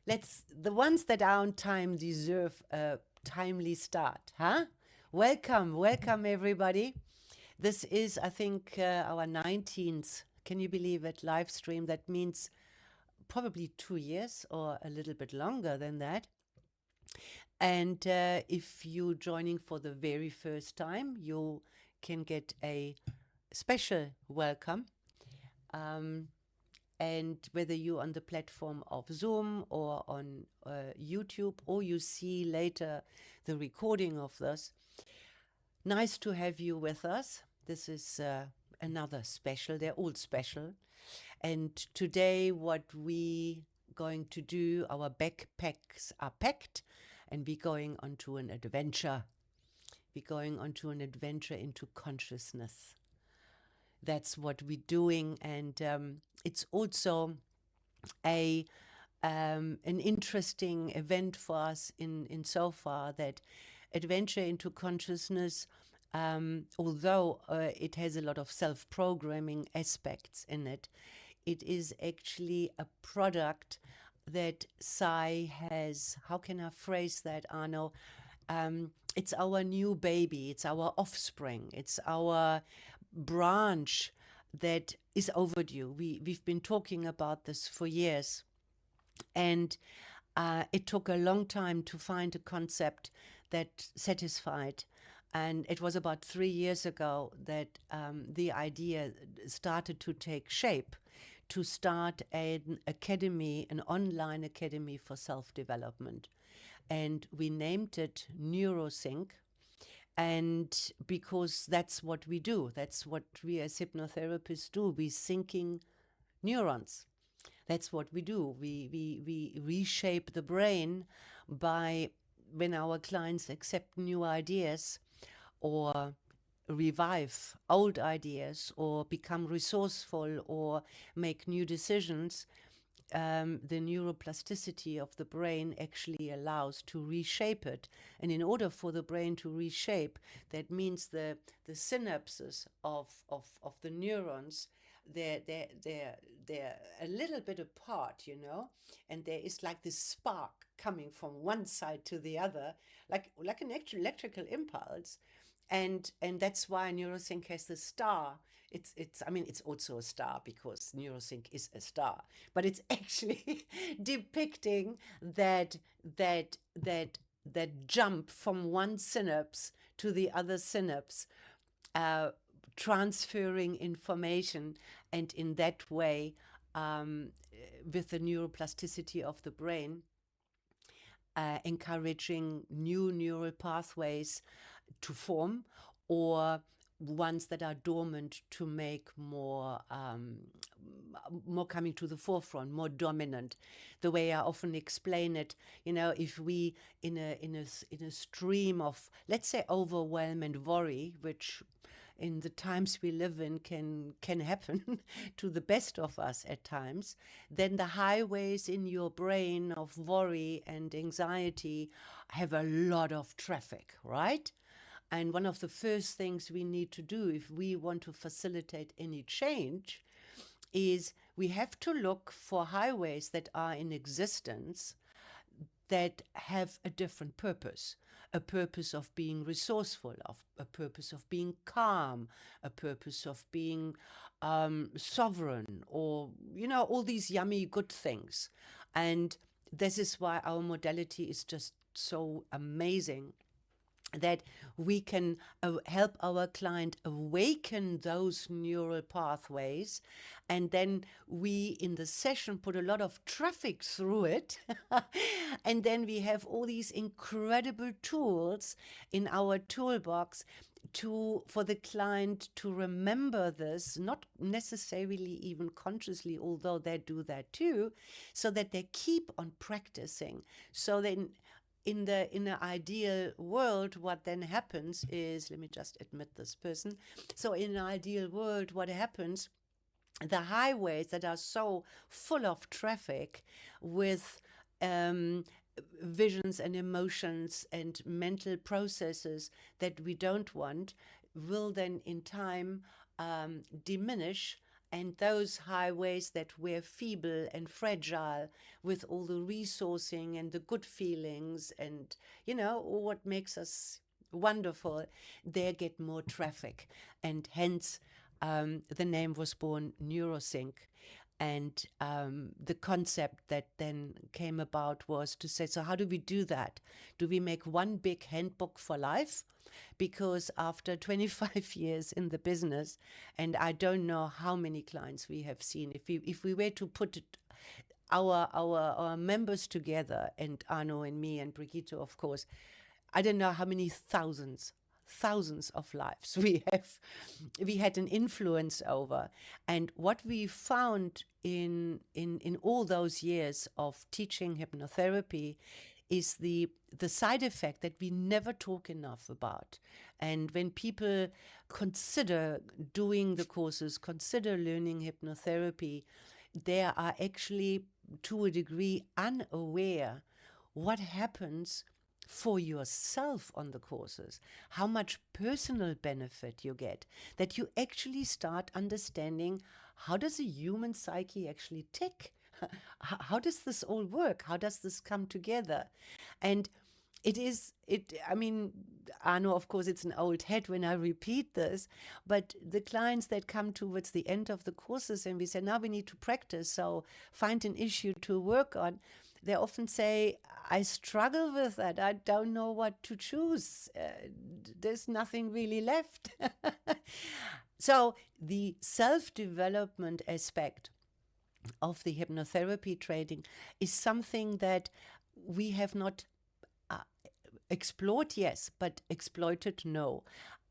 The ones that are on time deserve a timely start, huh? Welcome everybody. This is, I think, our 19th, can you believe it, live stream. That means probably 2 years or a little bit longer than that. And if you're joining for the very first time, you can get a special welcome. And whether you're on the platform of Zoom or on YouTube, or you see later the recording of this, nice to have you with us. This is another special. They're all special. And today what we going to do, our backpacks are packed and we're going onto an adventure. We're going onto an adventure into consciousness. That's what we're doing, and it's also an interesting event for us in so far that adventure into consciousness, although it has a lot of self-programming aspects in it, it is actually a product that Sai has, how can I phrase that, Arno? It's our new baby, it's our offspring, it's our branch that is overdue. We've been talking about this for years, and it took a long time to find a concept that satisfied. And it was about 3 years ago that the idea started to take shape, to start an academy, an online academy for self-development. And we named it Neurosync. And because that's what we do, that's what we as hypnotherapists do. We syncing neurons. That's what we do. We reshape the brain by, when our clients accept new ideas or revive old ideas or become resourceful or make new decisions, the neuroplasticity of the brain actually allows to reshape it. And in order for the brain to reshape, that means the synapses of the neurons, they're a little bit apart, you know, and there is like this spark coming from one side to the other, like an actual electrical impulse. And that's why Neurosync has the star. I mean, it's also a star because Neurosync is a star, but it's actually depicting that jump from one synapse to the other synapse, transferring information, and in that way, with the neuroplasticity of the brain, encouraging new neural pathways to form, or ones that are dormant to make more coming to the forefront, more dominant. The way I often explain it, you know, if we in a stream of, let's say, overwhelm and worry, which in the times we live in can happen to the best of us at times, then the highways in your brain of worry and anxiety have a lot of traffic, right? And one of the first things we need to do if we want to facilitate any change is we have to look for highways that are in existence that have a different purpose, a purpose of being resourceful, of a purpose of being calm, a purpose of being sovereign, or, you know, all these yummy good things. And this is why our modality is just so amazing, that we can help our client awaken those neural pathways, and then we in the session put a lot of traffic through it and then we have all these incredible tools in our toolbox for the client to remember this, not necessarily even consciously, although they do that too, so that they keep on practicing. So then in the ideal world, what then happens is, let me just admit this person. So in an ideal world, what happens, the highways that are so full of traffic with visions and emotions and mental processes that we don't want, will then in time diminish And those highways that were feeble and fragile, with all the resourcing and the good feelings and, what makes us wonderful, there get more traffic. And hence, the name was born Neurosync. And the concept that then came about was to say, so how do we do that? Do we make one big handbook for life? Because after 25 years in the business, and I don't know how many clients we have seen, if we were to put our members together, and Arno and me and Brigitte, of course, I don't know how many thousands of lives we had an influence over. And what we found in all those years of teaching hypnotherapy is the side effect that we never talk enough about. And when people consider doing the courses, consider learning hypnotherapy, they are actually, to a degree, unaware what happens for yourself on the courses, how much personal benefit you get, that you actually start understanding, how does a human psyche actually tick? How does this all work? How does this come together? And I mean, I know, of course, it's an old hat when I repeat this, but the clients that come towards the end of the courses and we say, now we need to practice, so find an issue to work on, they often say, I struggle with that. I don't know what to choose. There's nothing really left. So the self-development aspect of the hypnotherapy training is something that we have not explored, yes, but exploited, no.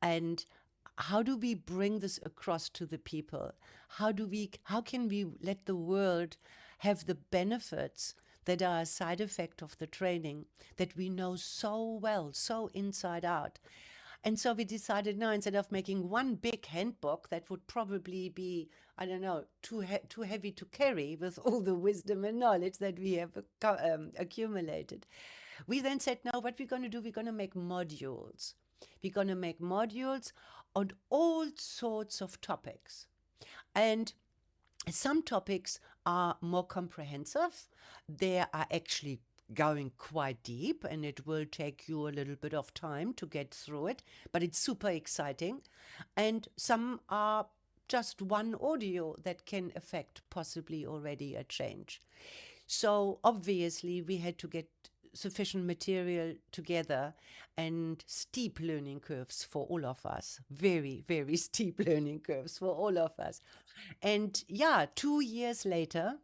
And how do we bring this across to the people? How can we let the world have the benefits that are a side effect of the training that we know so well, so inside out? And so we decided, no, instead of making one big handbook that would probably be, I don't know, too heavy to carry with all the wisdom and knowledge that we have accumulated, we then said, no, what we're going to do, we're going to make modules. We're going to make modules on all sorts of topics. And some topics are more comprehensive. They are actually going quite deep, and it will take you a little bit of time to get through it, but it's super exciting. And some are just one audio that can affect possibly already a change. So obviously we had to get sufficient material together, and steep learning curves for all of us. Very, very steep learning curves for all of us. And yeah, 2 years later,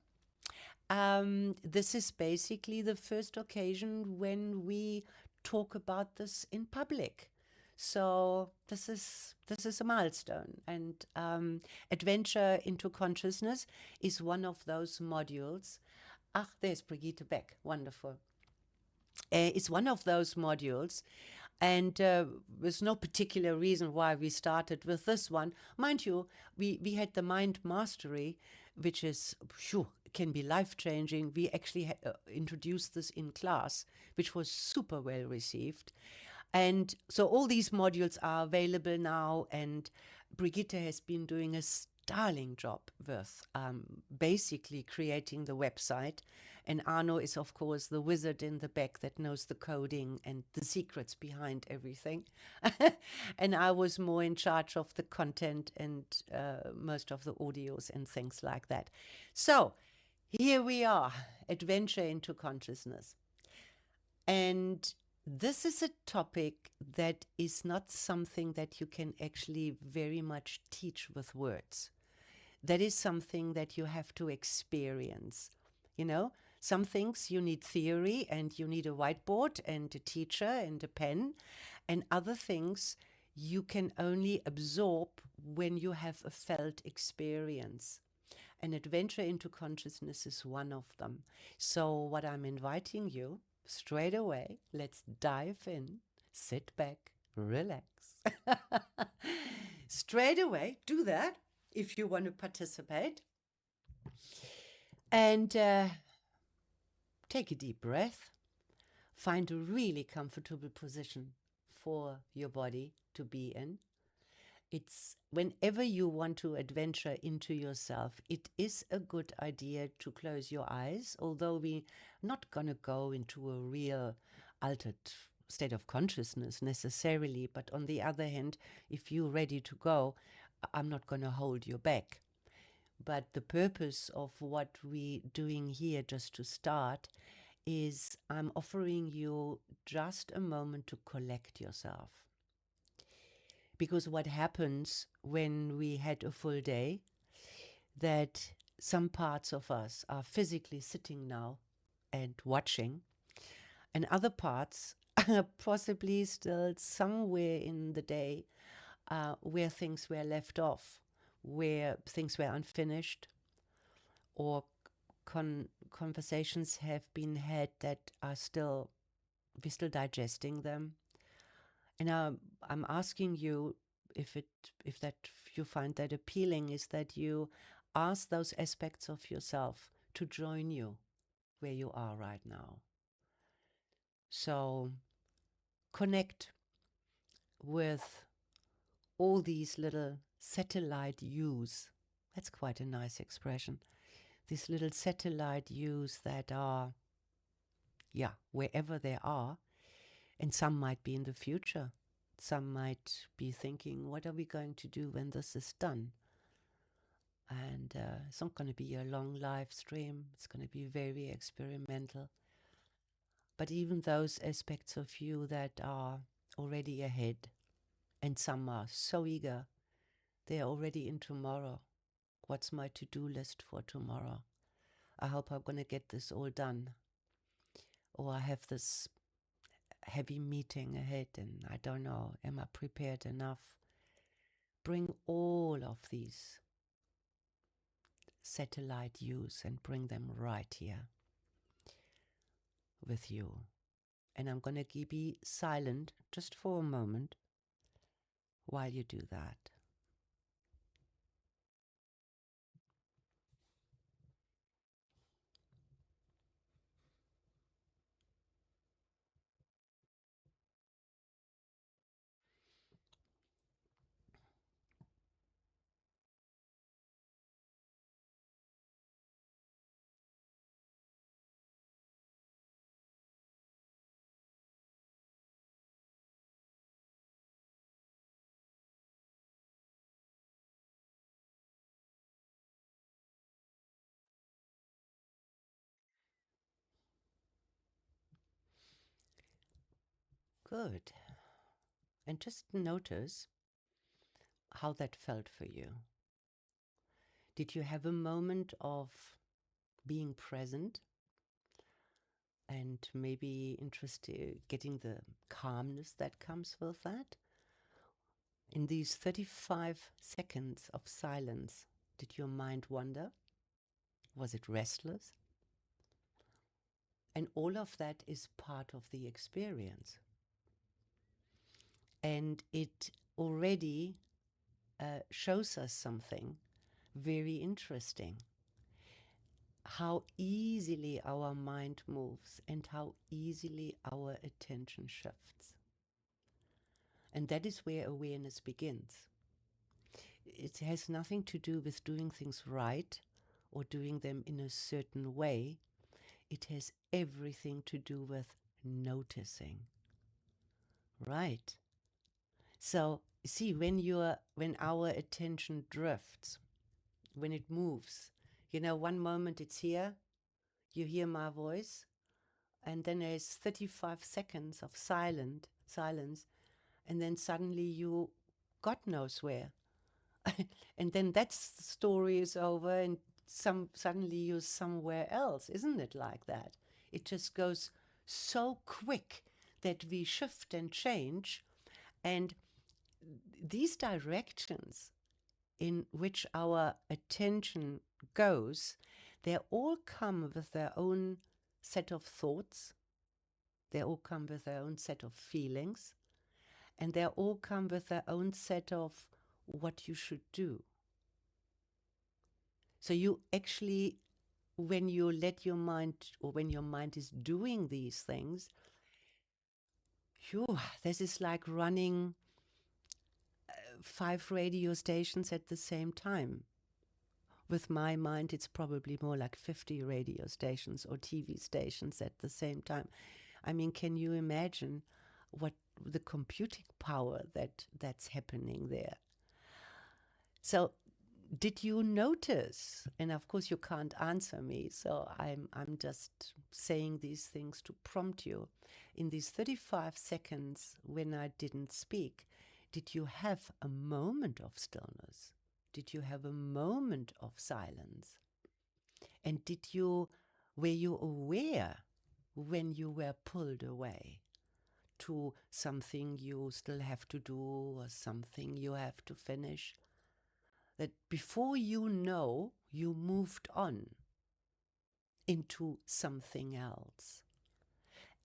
this is basically the first occasion when we talk about this in public. So this is a milestone, and Adventure into Consciousness is one of those modules. Ach, there's Brigitte back. Wonderful. It's one of those modules, and there's no particular reason why we started with this one. Mind you, we had the mind mastery, which is, can be life-changing. We actually introduced this in class, which was super well received. And so all these modules are available now, and Brigitte has been doing a sterling job with basically creating the website. And Arno is, of course, the wizard in the back that knows the coding and the secrets behind everything. And I was more in charge of the content and most of the audios and things like that. So here we are, Adventure into Consciousness. And this is a topic that is not something that you can actually very much teach with words. That is something that you have to experience. Some things you need theory, and you need a whiteboard and a teacher and a pen, and other things you can only absorb when you have a felt experience. An Adventure into Consciousness is one of them. So what I'm inviting you straight away, let's dive in, sit back, relax. Straight away, do that if you want to participate. And take a deep breath. Find a really comfortable position for your body to be in. It's whenever you want to adventure into yourself, it is a good idea to close your eyes, although we're not going to go into a real altered state of consciousness necessarily. But on the other hand, if you're ready to go, I'm not going to hold you back. But the purpose of what we're doing here, just to start, is I'm offering you just a moment to collect yourself. Because what happens when we had a full day, that some parts of us are physically sitting now and watching, and other parts are possibly still somewhere in the day where things were left off, where things were unfinished, or conversations have been had that are still, we're still digesting them. And I'm asking you, if that you find that appealing, is that you ask those aspects of yourself to join you where you are right now. So connect with all these little satellite yous. That's quite a nice expression. These little satellite yous that are, wherever they are, and some might be in the future. Some might be thinking, what are we going to do when this is done? And it's not going to be a long live stream. It's going to be very experimental. But even those aspects of you that are already ahead, and some are so eager, they're already in tomorrow. What's my to-do list for tomorrow? I hope I'm going to get this all done. Or I have this heavy meeting ahead and I don't know, am I prepared enough? Bring all of these satellite views and bring them right here with you. And I'm going to be silent just for a moment while you do that. Good. And just notice how that felt for you. Did you have a moment of being present and maybe interested, getting the calmness that comes with that? In these 35 seconds of silence, did your mind wander? Was it restless? And all of that is part of the experience. And it already shows us something very interesting. How easily our mind moves and how easily our attention shifts. And that is where awareness begins. It has nothing to do with doing things right or doing them in a certain way. It has everything to do with noticing. Right. So see, when our attention drifts, when it moves, one moment it's here, you hear my voice, and then there's 35 seconds of silence, and then suddenly you, God knows where. And then that story is over, and suddenly you're somewhere else. Isn't it like that? It just goes so quick that we shift and change. And these directions in which our attention goes, they all come with their own set of thoughts. They all come with their own set of feelings. And they all come with their own set of what you should do. So you actually, when you let your mind, or when your mind is doing these things, this is like running 5 radio stations at the same time. With my mind, it's probably more like 50 radio stations or TV stations at the same time. I mean, can you imagine what the computing power that's happening there? So did you notice, and of course you can't answer me, so I'm just saying these things to prompt you, in these 35 seconds when I didn't speak, did you have a moment of stillness? Did you have a moment of silence? And were you aware when you were pulled away to something you still have to do or something you have to finish? That before you know, you moved on into something else.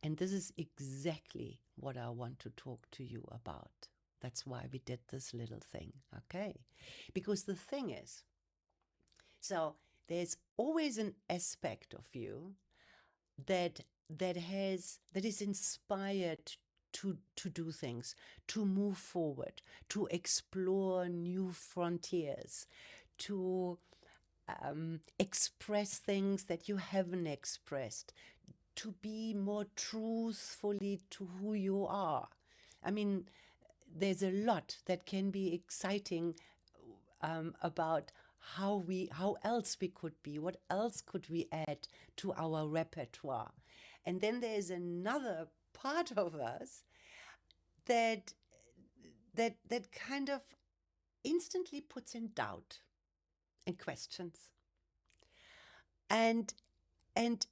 And this is exactly what I want to talk to you about. That's why we did this little thing, okay? Because the thing is, so there's always an aspect of you that is inspired to do things, to move forward, to explore new frontiers, to express things that you haven't expressed, to be more truthfully to who you are. I mean, there's a lot that can be exciting about how else we could be, what else could we add to our repertoire. And then there's another part of us that kind of instantly puts in doubt and questions. And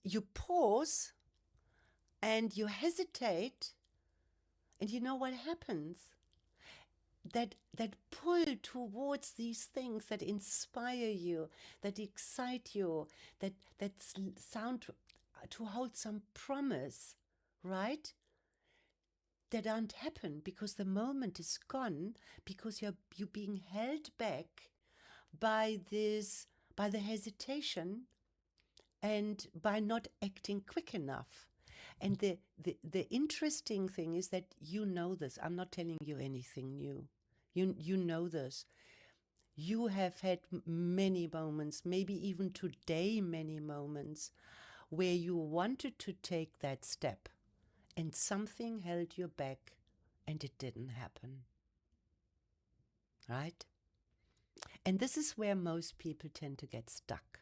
you pause and you hesitate, and you know what happens? That pull towards these things that inspire you, that excite you, that sound to hold some promise, right? That aren't happen because the moment is gone, because you're being held back by the hesitation and by not acting quick enough. And the interesting thing is that you know this. I'm not telling you anything new. You know this. You have had many moments, maybe even today many moments, where you wanted to take that step and something held you back and it didn't happen. Right? And this is where most people tend to get stuck.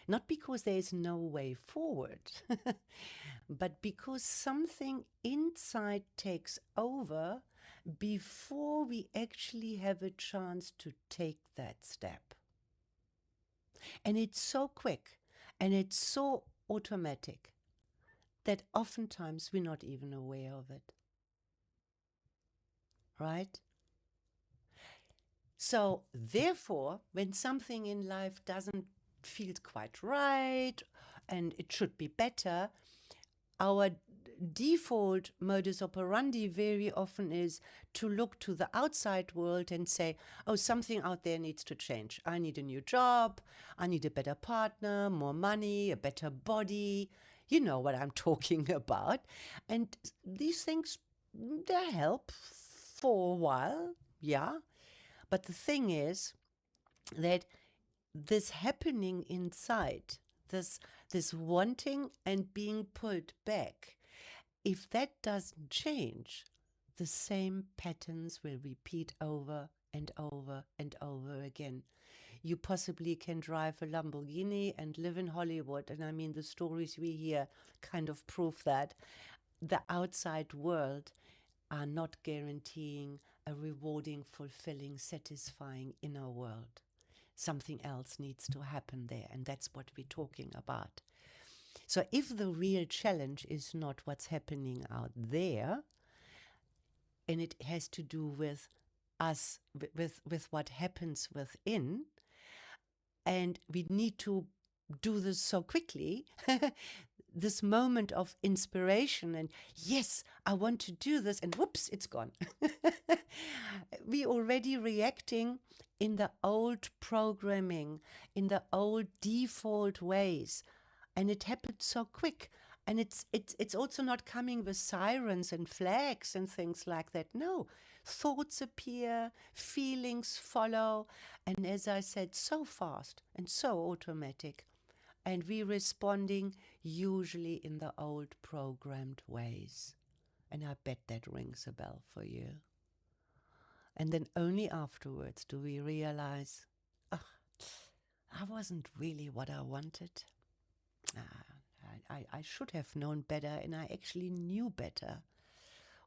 Not because there is no way forward, but because something inside takes over before we actually have a chance to take that step. And it's so quick and it's so automatic that oftentimes we're not even aware of it. Right? So therefore, when something in life doesn't feel quite right and it should be better, our default modus operandi very often is to look to the outside world and say, oh, something out there needs to change. I need a new job. I need a better partner, more money, a better body. You know what I'm talking about. And these things, they help for a while, yeah. But the thing is that this happening inside, this wanting and being pulled back, if that doesn't change, the same patterns will repeat over and over and over again. You possibly can drive a Lamborghini and live in Hollywood, and I mean the stories we hear kind of prove that the outside world are not guaranteeing a rewarding, fulfilling, satisfying inner world. Something else needs to happen there, and that's what we're talking about. So if the real challenge is not what's happening out there, and it has to do with us, with what happens within, and we need to do this so quickly, this moment of inspiration and yes, I want to do this, and whoops, it's gone. We already reacting in the old programming, in the old default ways. And it happened so quick. And it's also not coming with sirens and flags and things like that. No, thoughts appear, feelings follow, and as I said, so fast and so automatic. And we responding usually in the old programmed ways. And I bet that rings a bell for you. And then only afterwards do we realize, oh, I wasn't really what I wanted. I should have known better, and I actually knew better.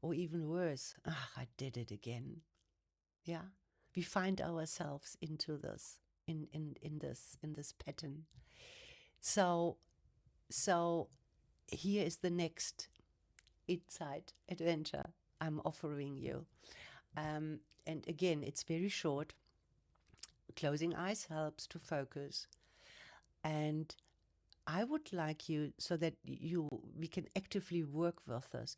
Or even worse, I did it again. Yeah, we find ourselves into this, in this pattern. So, so here is the next insight adventure I'm offering you. And again, it's very short. Closing eyes helps to focus. And I would like you, so that we can actively work with this,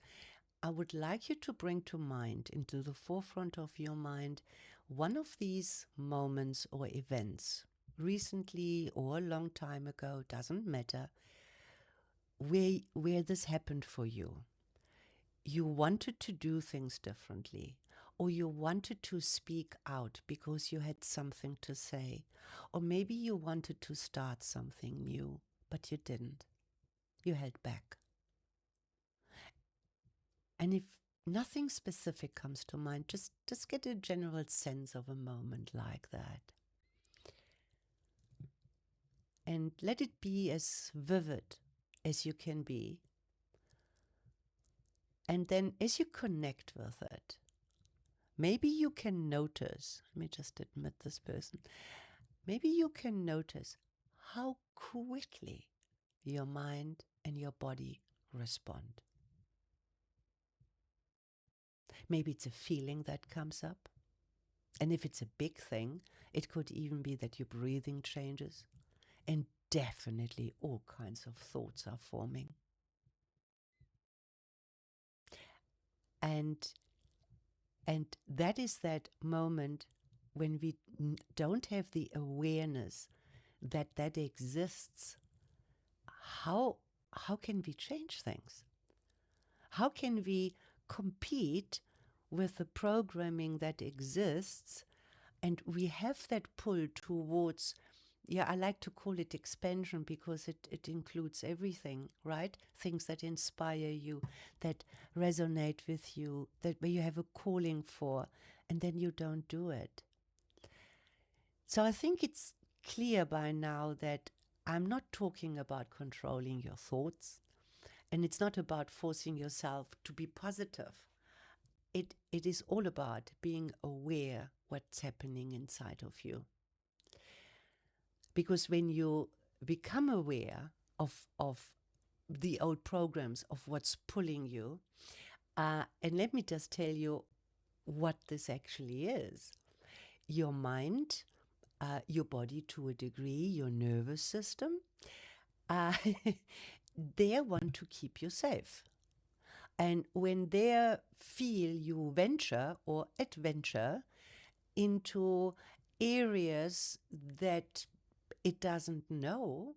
I would like you to bring to mind, into the forefront of your mind, one of these moments or events, recently or a long time ago, doesn't matter, where this happened for you. You wanted to do things differently, or you wanted to speak out because you had something to say, or maybe you wanted to start something new, but you didn't. You held back. And if nothing specific comes to mind, just get a general sense of a moment like that. And let it be as vivid as you can be. And then as you connect with it, maybe you can notice, let me just admit this person, maybe you can notice how quickly your mind and your body respond. Maybe it's a feeling that comes up. And if it's a big thing, it could even be that your breathing changes. And definitely all kinds of thoughts are forming. And that is that moment when we don't have the awareness that that exists. How can we change things? How can we compete with the programming that exists? And we have that pull towards, yeah, I like to call it expansion because it includes everything, right? Things that inspire you, that resonate with you, that where you have a calling for, and then you don't do it. So I think it's clear by now that I'm not talking about controlling your thoughts, and it's not about forcing yourself to be positive. It is all about being aware what's happening inside of you. Because when you become aware of the old programs, of what's pulling you, and let me just tell you what this actually is. Your mind, your body to a degree, your nervous system, uh, they want to keep you safe. And when they feel you venture or adventure into areas that it doesn't know,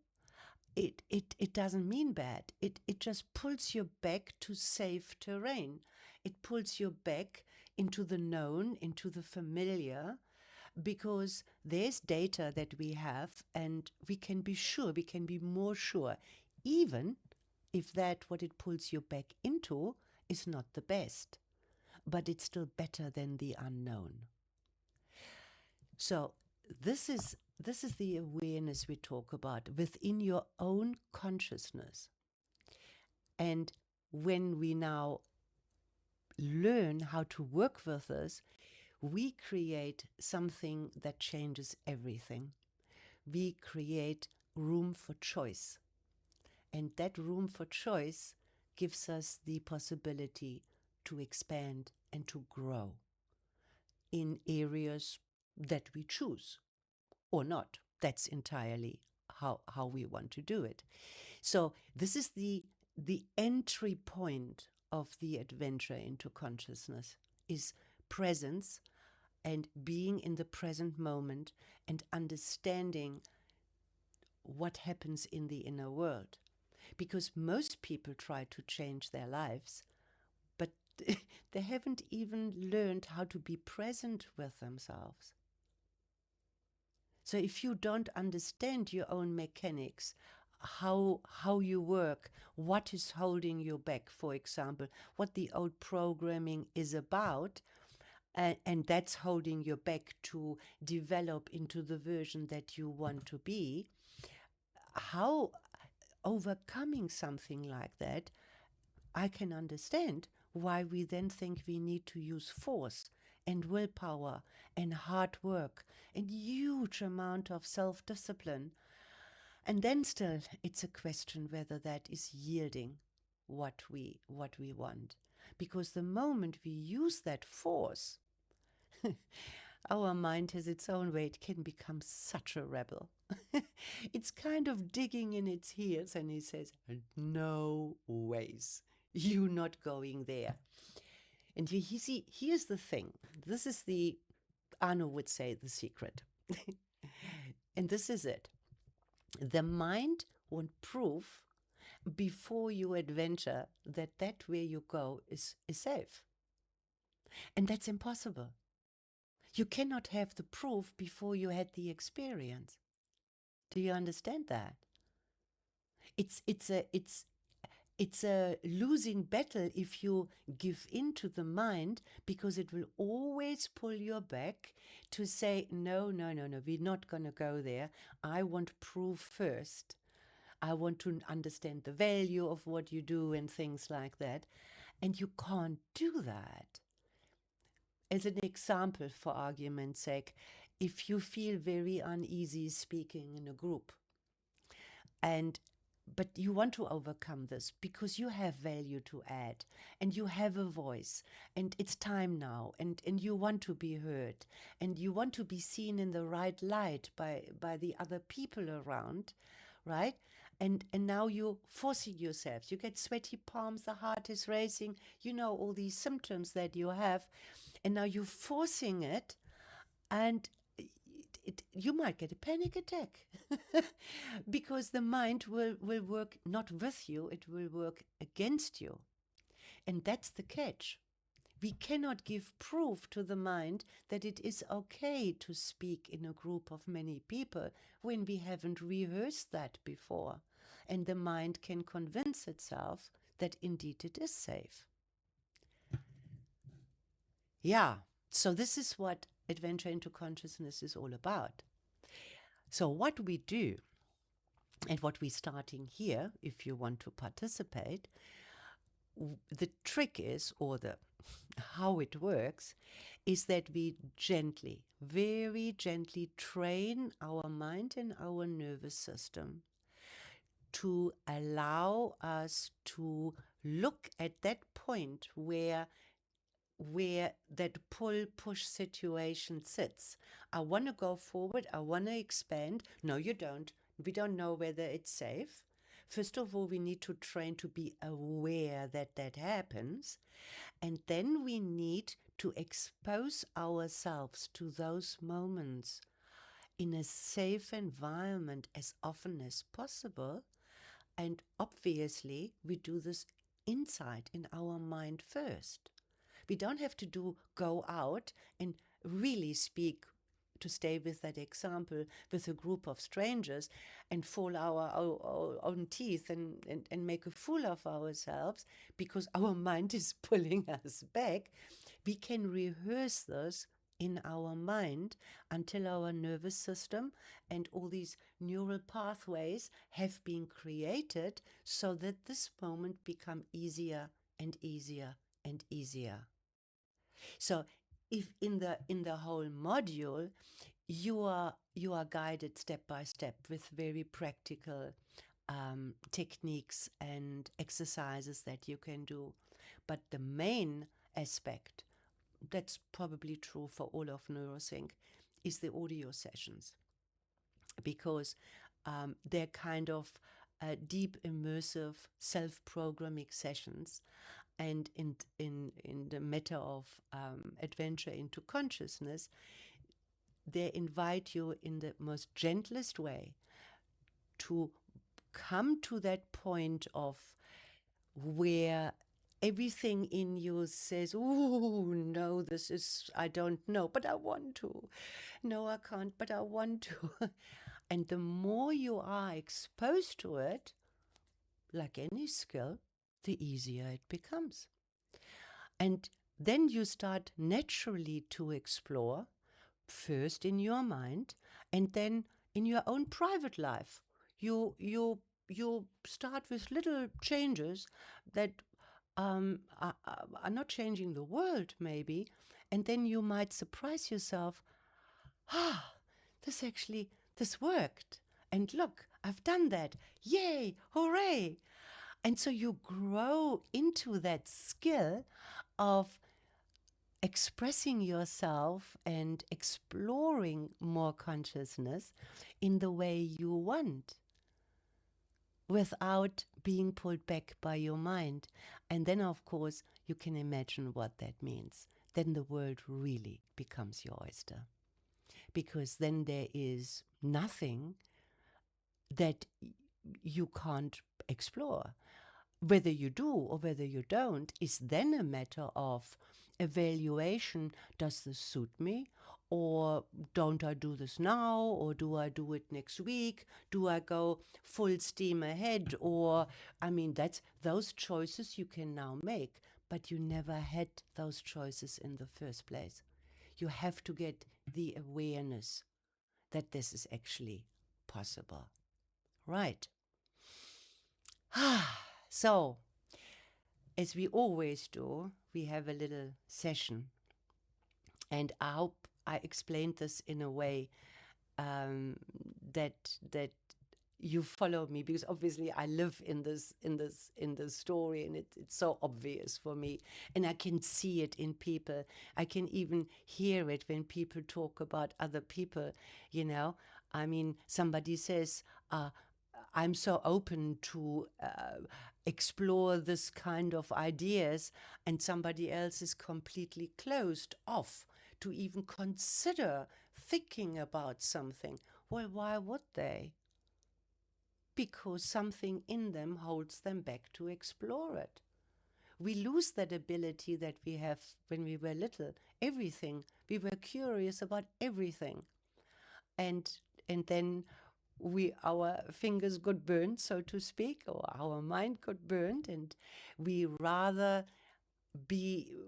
it doesn't mean bad. It just pulls you back to safe terrain. It pulls you back into the known, into the familiar, because there's data that we have, and we can be sure, we can be more sure, even if that what it pulls you back into is not the best, but it's still better than the unknown. So this is the awareness we talk about within your own consciousness. And when we now learn how to work with this, we create something that changes everything. We create room for choice. And that room for choice gives us the possibility to expand and to grow in areas that we choose or not. That's entirely how we want to do it. So this is the entry point of the adventure into consciousness, is presence and being in the present moment and understanding what happens in the inner world. because most people try to change their lives, but they haven't even learned how to be present with themselves. So if you don't understand your own mechanics, how you work, what is holding you back, for example, what the old programming is about, and that's holding you back to develop into the version that you want to be, how overcoming something like that, I can understand why we then think we need to use force and willpower and hard work and huge amount of self-discipline. And then still it's a question whether that is yielding what we want. Because the moment we use that force, our mind has its own way. It can become such a rebel. It's kind of digging in its heels, and he says, no ways. You're not going there. And you see, here's the thing. This is the, Arno would say, the secret. And this is it. The mind won't prove before you adventure that where you go is safe. And that's impossible. You cannot have the proof before you had the experience. Do you understand that? It's a losing battle if you give in to the mind, because it will always pull you back to say, no, we're not going to go there. I want proof first. I want to understand the value of what you do and things like that. And you can't do that. As an example, for argument's sake, if you feel very uneasy speaking in a group, but you want to overcome this because you have value to add and you have a voice and it's time now, and you want to be heard and you want to be seen in the right light by the other people around, right? And now you're forcing yourself. You get sweaty palms, the heart is racing, all these symptoms that you have, and now you're forcing it, and you might get a panic attack because the mind will work not with you, it will work against you. And that's the catch. We cannot give proof to the mind that it is okay to speak in a group of many people when we haven't rehearsed that before. And the mind can convince itself that indeed it is safe. Yeah, so this is what Adventure into Consciousness is all about. So what we do, and what we're starting here, if you want to participate, the trick is, or the how it works, is that we gently, very gently train our mind and our nervous system to allow us to look at that point where that pull-push situation sits. I want to go forward. I want to expand. No, you don't. We don't know whether it's safe. First of all, we need to train to be aware that that happens. And then we need to expose ourselves to those moments in a safe environment as often as possible. And obviously, we do this inside in our mind first. We don't have to go out and really speak, to stay with that example, with a group of strangers and fall our own teeth and make a fool of ourselves because our mind is pulling us back. We can rehearse this in our mind until our nervous system and all these neural pathways have been created so that this moment become easier and easier and easier. So if in the whole module you are guided step by step with very practical techniques and exercises that you can do, but the main aspect, that's probably true for all of neurosync, is the audio sessions, because they're kind of deep immersive self-programming sessions. And in the matter of adventure into consciousness, they invite you in the most gentlest way to come to that point of where everything in you says, "Oh, no, I don't know, but I want to. No, I can't, but I want to." And the more you are exposed to it, like any skill, the easier it becomes. And then you start naturally to explore, first in your mind, and then in your own private life. You start with little changes that are not changing the world, maybe, and then you might surprise yourself. Ah, this worked, and look, I've done that. Yay, hooray! And so you grow into that skill of expressing yourself and exploring more consciousness in the way you want, without being pulled back by your mind. And then, of course, you can imagine what that means. Then the world really becomes your oyster, because then there is nothing that you can't explore. Whether you do or whether you don't is then a matter of evaluation. Does this suit me? Or don't I do this now? Or do I do it next week? Do I go full steam ahead? Or, that's those choices you can now make, but you never had those choices in the first place. You have to get the awareness that this is actually possible. Right. So, as we always do, we have a little session. And I hope I explained this in a way that you follow me, because obviously I live in this story, and it's so obvious for me, and I can see it in people. I can even hear it when people talk about other people. Somebody says, I'm so open to explore this kind of ideas, and somebody else is completely closed off to even consider thinking about something. Well, why would they? Because something in them holds them back to explore it. We lose that ability that we have when we were little. Everything. We were curious about everything. And then our fingers got burned, so to speak, or our mind got burned, and we rather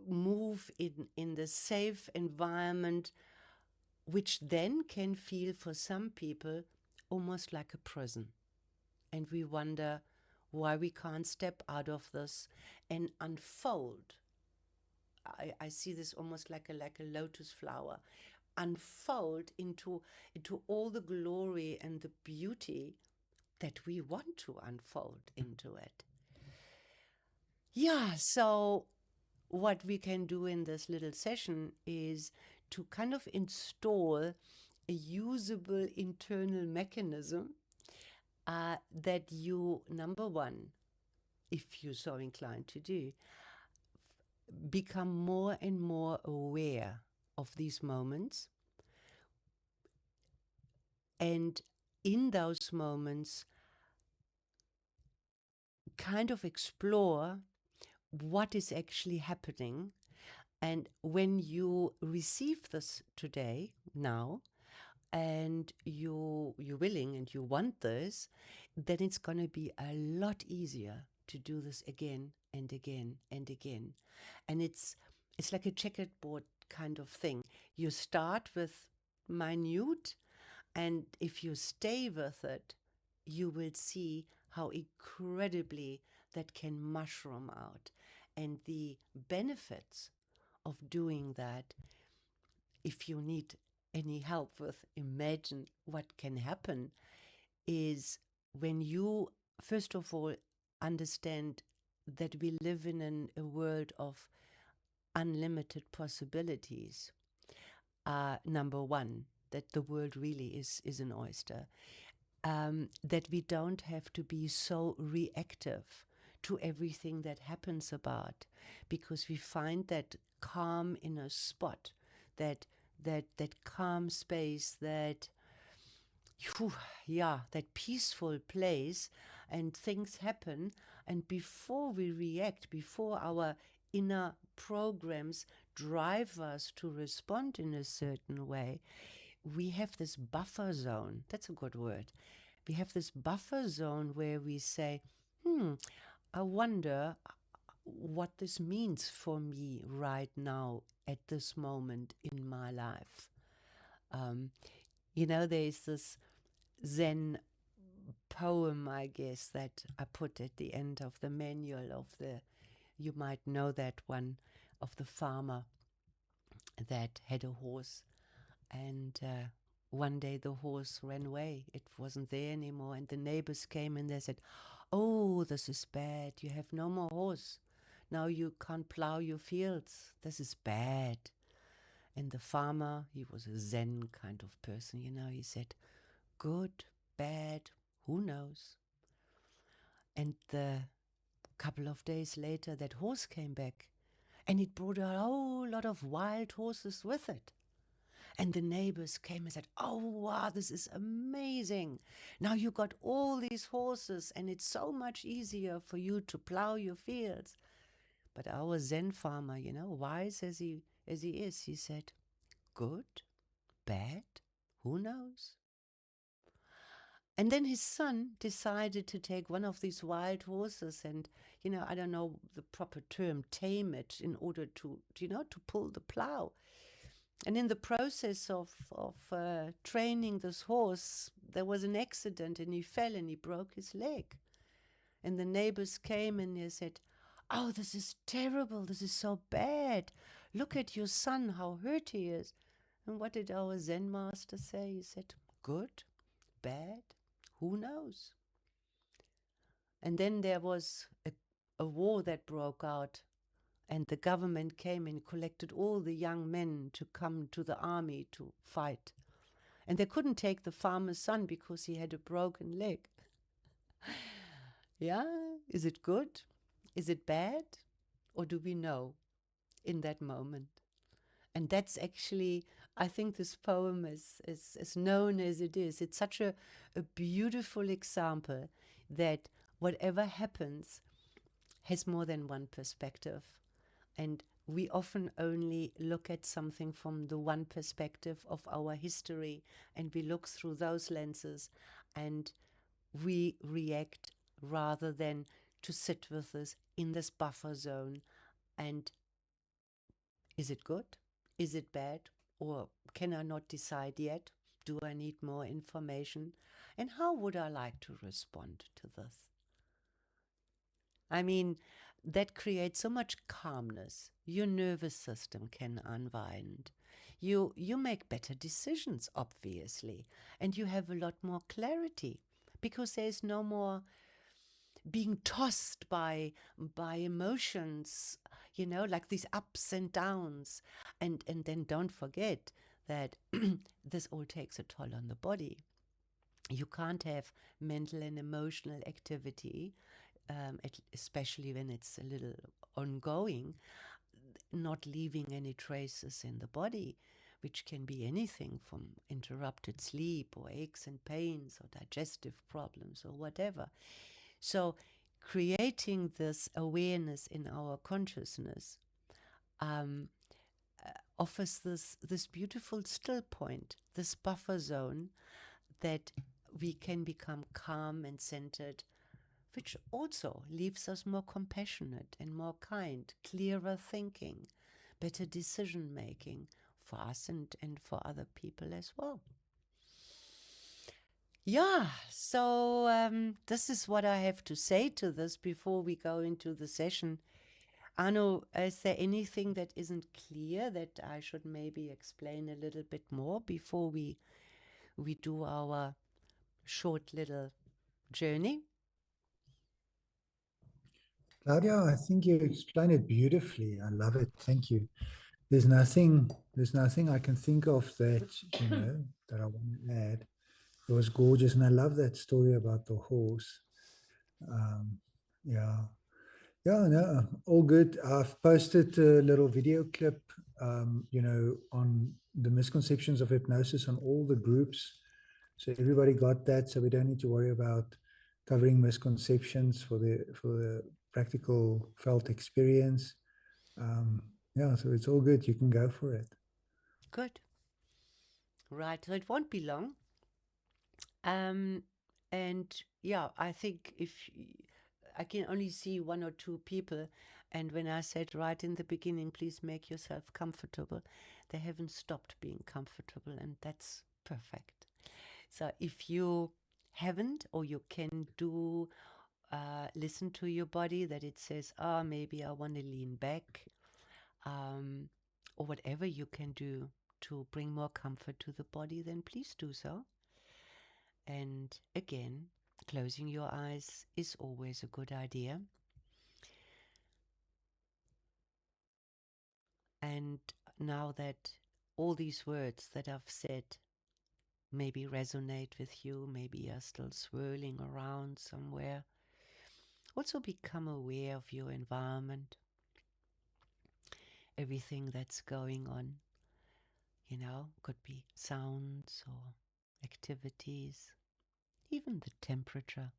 move in the safe environment, which then can feel for some people almost like a prison. And we wonder why we can't step out of this and unfold. I see this almost like a lotus flower, unfold into all the glory and the beauty that we want to unfold into it. Yeah, so what we can do in this little session is to kind of install a usable internal mechanism that you, number one, if you're so inclined to do, become more and more aware of these moments. And in those moments, kind of explore what is actually happening. And when you receive this today, now, and you're willing and you want this, then it's going to be a lot easier to do this again and again and again. And it's like a checkerboard kind of thing. You start with minute, and if you stay with it, you will see how incredibly that can mushroom out. And the benefits of doing that, if you need any help with imagine what can happen, is when you first of all understand that we live in a world of unlimited possibilities. Number one, that the world really is an oyster. That we don't have to be so reactive to everything that happens about, because we find that calm inner spot, that calm space, that peaceful place and things happen. And before we react, before our inner programs drive us to respond in a certain way, we have this buffer zone. That's a good word. We have this buffer zone where we say, I wonder what this means for me right now at this moment in my life. There's this Zen poem, I guess, that I put at the end of the manual of you might know that one, of the farmer that had a horse. And one day the horse ran away. It wasn't there anymore. And the neighbors came and they said, "Oh, this is bad. You have no more horse. Now you can't plow your fields. This is bad." And the farmer, he was a Zen kind of person, he said, "Good, bad, who knows?" And a couple of days later, that horse came back, and it brought a whole lot of wild horses with it. And the neighbors came and said, "Oh, wow, this is amazing. Now you got all these horses, and it's so much easier for you to plow your fields." But our Zen farmer, wise as he is, he said, "Good, bad, who knows?" And then his son decided to take one of these wild horses and, I don't know the proper term, tame it in order to pull the plow. And in the process of training this horse, there was an accident and he fell and he broke his leg. And the neighbors came and they said, "Oh, this is terrible. This is so bad. Look at your son, how hurt he is." And what did our Zen master say? He said, "Good, bad, who knows?" And then there was a war that broke out, and the government came and collected all the young men to come to the army to fight. And they couldn't take the farmer's son because he had a broken leg. Yeah, is it good? Is it bad? Or do we know in that moment? And that's actually, I think this poem is as known as it is. It's such a beautiful example that whatever happens has more than one perspective. And we often only look at something from the one perspective of our history, and we look through those lenses and we react rather than to sit with us in this buffer zone. And is it good? Is it bad? Or can I not decide yet? Do I need more information? And how would I like to respond to this? I mean, that creates so much calmness. Your nervous system can unwind. You make better decisions, obviously, and you have a lot more clarity because there's no more being tossed by emotions, like these ups and downs. And then don't forget that this all takes a toll on the body. You can't have mental and emotional activity, especially when it's a little ongoing, not leaving any traces in the body, which can be anything from interrupted sleep or aches and pains or digestive problems or whatever. So creating this awareness in our consciousness offers this beautiful still point, this buffer zone that we can become calm and centered, which also leaves us more compassionate and more kind, clearer thinking, better decision making for us and for other people as well. Yeah, so this is what I have to say to this before we go into the session. Arno, is there anything that isn't clear that I should maybe explain a little bit more before we do our short little journey? Claudia, I think you explained it beautifully. I love it. Thank you. There's nothing I can think of that, that I want to add. It was gorgeous. And I love that story about the horse. Yeah, no, all good. I've posted a little video clip, on the misconceptions of hypnosis on all the groups. So everybody got that. So we don't need to worry about covering misconceptions for the practical felt experience. Yeah, so it's all good. You can go for it. Good. Right. So it won't be long. Um, and yeah, I think I can only see one or two people, and when I said right in the beginning, please make yourself comfortable, they haven't stopped being comfortable, and that's perfect. So if you haven't, or you can do, listen to your body that it says, maybe I want to lean back, or whatever you can do to bring more comfort to the body, then please do so. And again, closing your eyes is always a good idea. And now that all these words that I've said maybe resonate with you, maybe you're still swirling around somewhere, also become aware of your environment, everything that's going on. Could be sounds or activities, even the temperature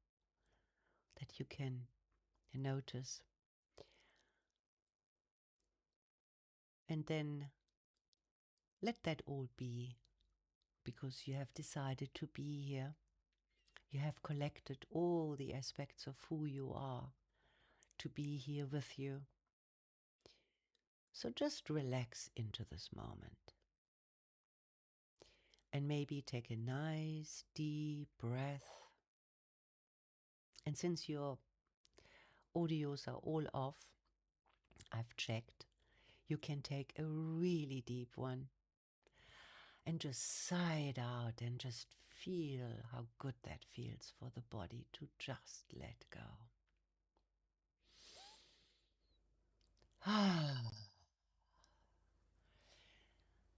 that you can notice. And then let that all be, because you have decided to be here. You have collected all the aspects of who you are to be here with you. So just relax into this moment. And maybe take a nice deep breath. And since your audios are all off, I've checked, you can take a really deep one and just sigh it out and just feel how good that feels for the body to just let go.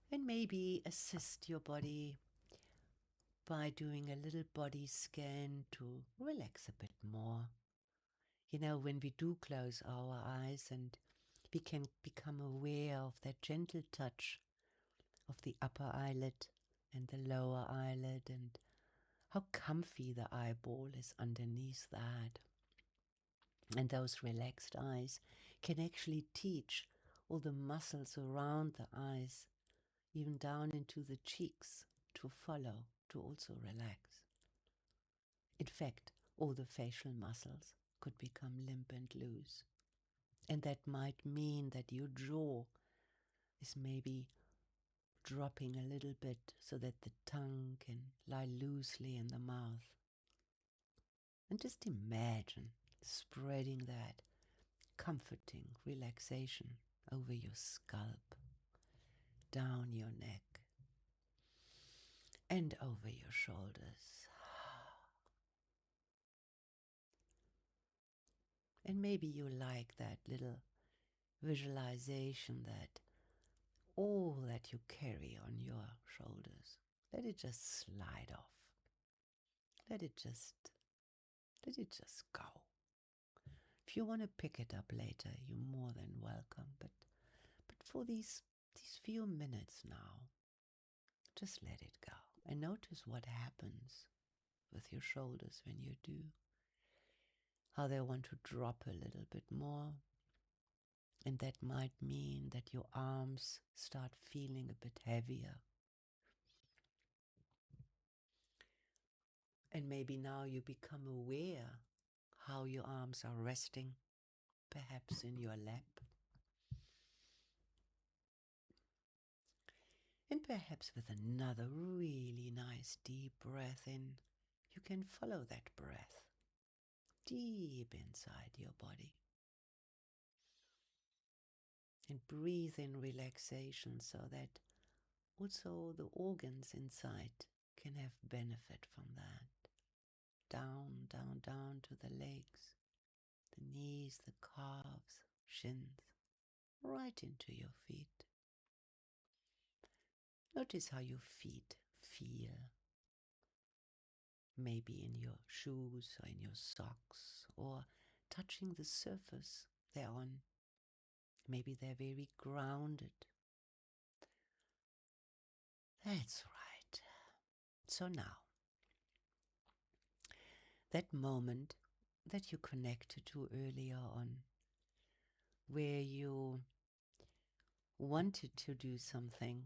And maybe assist your body by doing a little body scan to relax a bit more. When we do close our eyes and we can become aware of that gentle touch of the upper eyelid and the lower eyelid, and how comfy the eyeball is underneath that. And those relaxed eyes can actually teach all the muscles around the eyes, even down into the cheeks, to follow, to also relax. In fact, all the facial muscles could become limp and loose. And that might mean that your jaw is maybe dropping a little bit so that the tongue can lie loosely in the mouth. And just imagine spreading that comforting relaxation over your scalp, down your neck, and over your shoulders. And maybe you like that little visualization that all that you carry on your shoulders, let it just slide off. Let it just go. If you want to pick it up later, you're more than welcome. But for these few minutes now, just let it go. And notice what happens with your shoulders when you do. How they want to drop a little bit more. And that might mean that your arms start feeling a bit heavier. And maybe now you become aware how your arms are resting, perhaps in your lap. And perhaps with another really nice deep breath in, you can follow that breath deep inside your body. And breathe in relaxation so that also the organs inside can have benefit from that. Down, down, down to the legs, the knees, the calves, shins, right into your feet. Notice how your feet feel. Maybe in your shoes or in your socks, or touching the surface they're on. Maybe they're very grounded. That's right. So now, that moment that you connected to earlier on, where you wanted to do something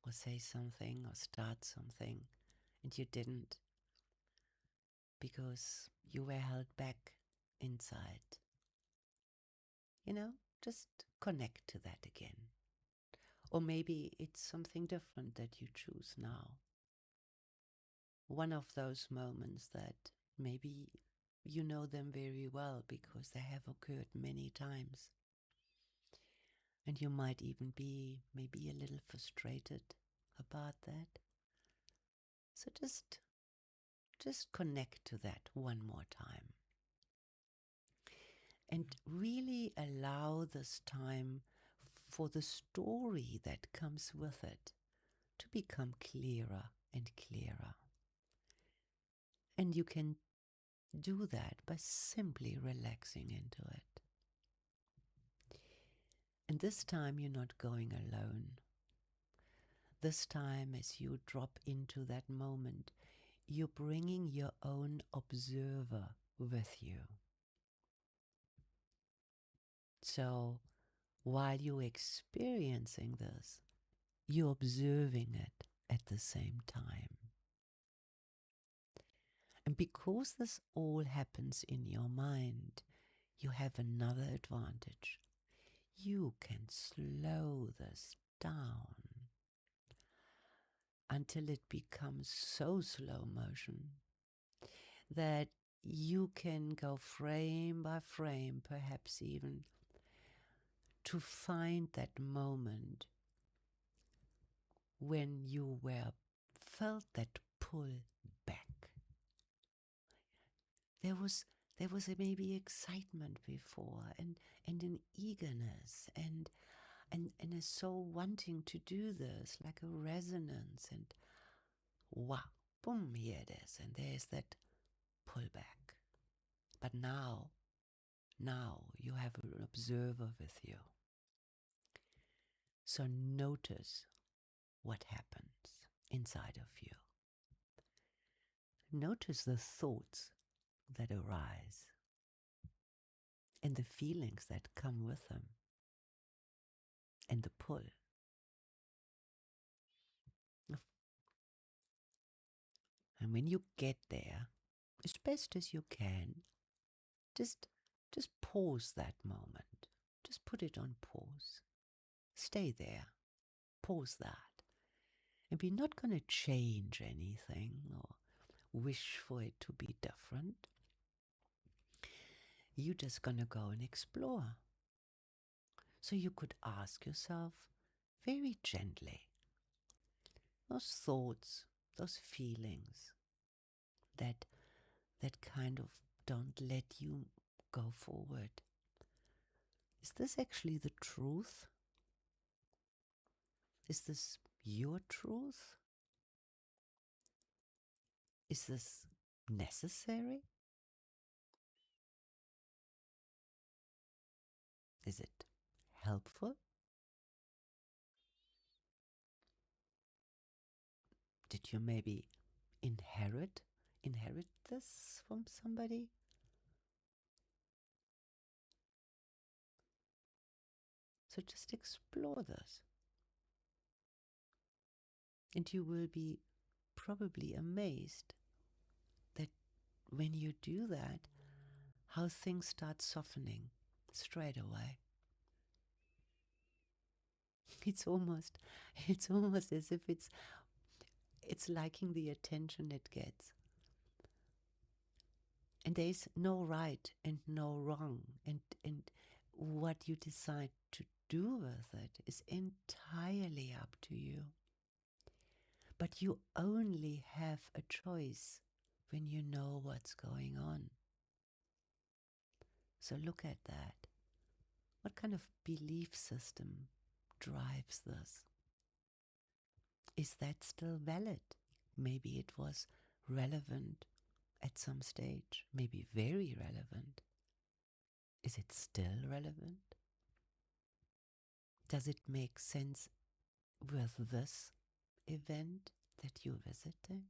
or say something or start something and you didn't because you were held back inside. Just connect to that again. Or maybe it's something different that you choose now. One of those moments that maybe you know them very well because they have occurred many times. And you might even be maybe a little frustrated about that. So just connect to that one more time. And really allow this time for the story that comes with it to become clearer and clearer. And you can do that by simply relaxing into it. And this time you're not going alone. This time, as you drop into that moment, you're bringing your own observer with you. So while you're experiencing this, you're observing it at the same time. And because this all happens in your mind, you have another advantage. You can slow this down until it becomes so slow motion that you can go frame by frame, perhaps even, to find that moment when you felt that pull back. There was maybe excitement before and an eagerness and a soul wanting to do this, like a resonance, and wow, boom, here it is, and there's that pullback. But now you have an observer with you. So notice what happens inside of you. Notice the thoughts that arise and the feelings that come with them and the pull. And when you get there, as best as you can, just pause that moment. Just put it on pause. Stay there. Pause that. And we're not going to change anything or wish for it to be different. You're just going to go and explore. So you could ask yourself very gently, those thoughts, those feelings that kind of don't let you go forward. Is this actually the truth? Is this your truth? Is this necessary? Is it helpful? Did you maybe inherit this from somebody? So just explore this. And you will be probably amazed that when you do that, how things start softening straight away. It's almost as if it's liking the attention it gets. And there is no right and no wrong. And what you decide to do with it is entirely up to you. But you only have a choice when you know what's going on. So look at that. What kind of belief system drives this? Is that still valid? Maybe it was relevant at some stage, maybe very relevant. Is it still relevant? Does it make sense with this event that you're visiting?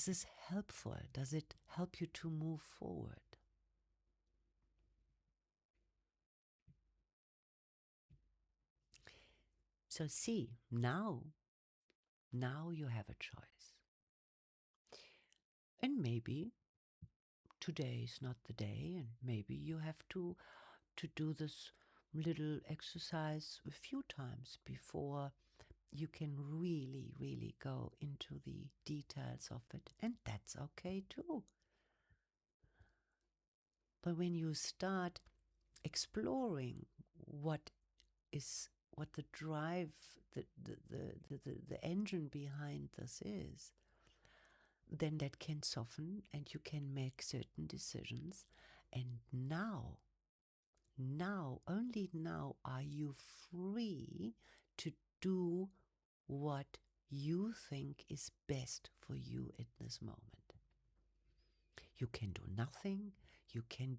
Is this helpful? Does it help you to move forward? So see, now you have a choice. And maybe today is not the day, and maybe you have to do this little exercise a few times before you can really go into the details of it, and that's okay too. But when you start exploring what the drive, the engine behind this is, then that can soften and you can make certain decisions. And only now are you free to do what you think is best for you in this moment. You can do nothing. You can